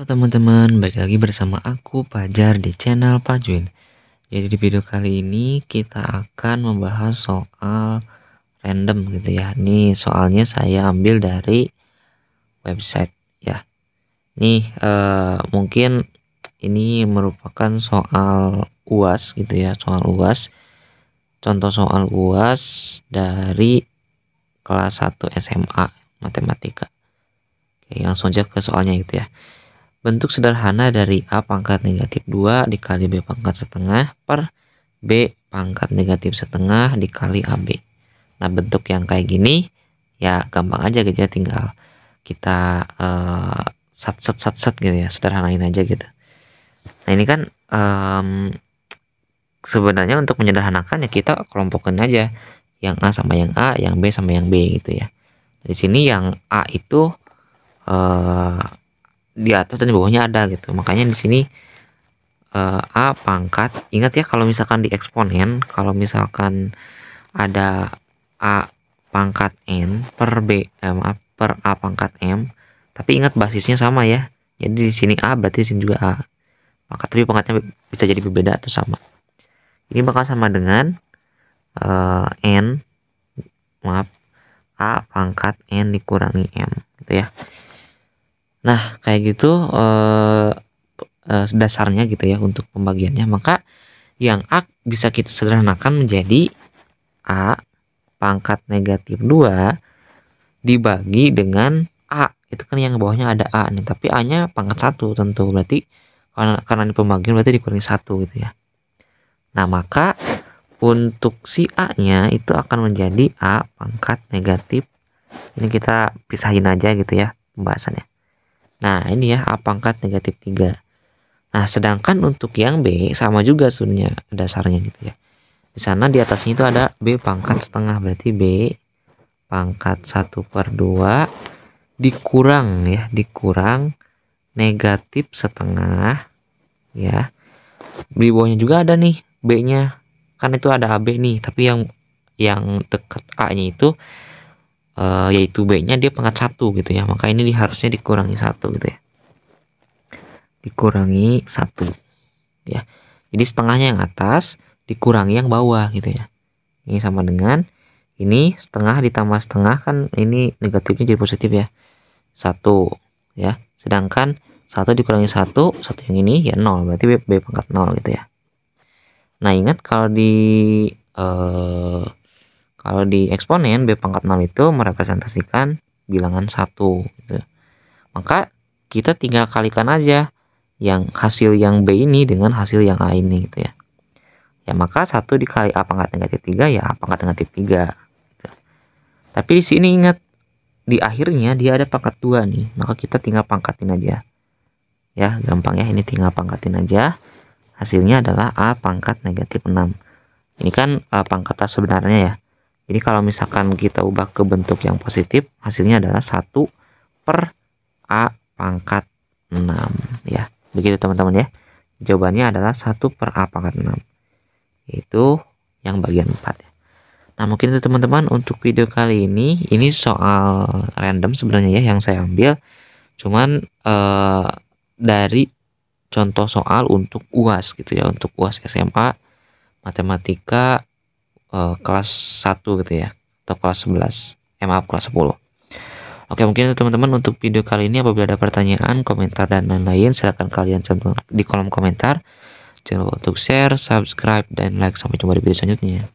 Halo teman-teman, balik lagi bersama aku Fajar di channel Fajuin. Jadi di video kali ini kita akan membahas soal random gitu ya. Nih soalnya saya ambil dari website ya. Nih mungkin ini merupakan soal UAS gitu ya, soal UAS. Contoh soal UAS dari kelas 1 SMA matematika. Oke, langsung aja ke soalnya gitu ya. Bentuk sederhana dari A pangkat negatif 2 dikali B pangkat setengah per B pangkat negatif setengah dikali AB. Nah bentuk yang kayak gini ya gampang aja gitu ya, tinggal kita sat gitu ya, sederhanain aja gitu. Nah ini kan sebenarnya untuk menyederhanakan ya kita kelompokin aja yang A sama yang A, yang B sama yang B gitu ya. Di sini yang A itu di atas dan di bawahnya ada gitu, makanya di sini A pangkat, ingat ya kalau misalkan di eksponen, kalau misalkan ada A pangkat N per B per A pangkat M, tapi ingat basisnya sama ya, jadi di sini A berarti di sini juga A pangkat, tapi pangkatnya bisa jadi berbeda atau sama. Ini bakal sama dengan N A pangkat N dikurangi M gitu ya. Nah kayak gitu dasarnya gitu ya untuk pembagiannya. Maka yang A bisa kita sederhanakan menjadi A pangkat negatif 2 dibagi dengan A. Itu kan yang bawahnya ada A nih, tapi A nya pangkat 1 tentu, berarti karena ini pembagian berarti dikurangi 1 gitu ya. Nah maka untuk si A nya itu akan menjadi A pangkat negatif, ini kita pisahin aja gitu ya pembahasannya. Nah ini ya A pangkat negatif 3. Nah sedangkan untuk yang B sama juga sebenarnya dasarnya gitu ya. Di sana di atasnya itu ada B pangkat setengah, berarti B pangkat 1/2 dikurang ya, dikurang negatif setengah ya. Di bawahnya juga ada nih B nya, kan itu ada AB nih, tapi yang dekat A nya itu yaitu B nya dia pangkat 1 gitu ya, maka ini harusnya dikurangi 1 gitu ya, dikurangi 1 ya. Jadi setengahnya yang atas dikurangi yang bawah gitu ya. Ini sama dengan ini setengah ditambah setengah, kan ini negatifnya jadi positif ya, 1 ya. Sedangkan 1 dikurangi 1 yang ini ya 0, berarti B pangkat 0 gitu ya. Nah ingat kalau di eksponen B pangkat 0 itu merepresentasikan bilangan 1 gitu. Maka kita tinggal kalikan aja yang hasil yang B ini dengan hasil yang A ini gitu ya. Ya maka 1 dikali A pangkat negatif 3 ya A pangkat negatif 3 gitu. Tapi di sini ingat di akhirnya dia ada pangkat 2 nih, maka kita tinggal pangkatin aja ya, gampang ya, ini tinggal pangkatin aja. Hasilnya adalah A pangkat negatif 6. Ini kan pangkat A sebenarnya ya. Jadi kalau misalkan kita ubah ke bentuk yang positif, hasilnya adalah 1 per A pangkat 6 ya. Begitu teman-teman ya. Jawabannya adalah 1 per A pangkat 6. Itu yang bagian 4 ya. Nah mungkin itu teman-teman untuk video kali ini soal random sebenarnya ya yang saya ambil. Cuman dari contoh soal untuk UAS gitu ya, untuk UAS SMA matematika kelas 1 gitu ya, atau kelas 11, maaf kelas 10. Oke, mungkin teman-teman untuk video kali ini apabila ada pertanyaan, komentar dan lain-lain silahkan kalian cantumkan di kolom komentar. Jangan lupa untuk share, subscribe, dan like. Sampai jumpa di video selanjutnya.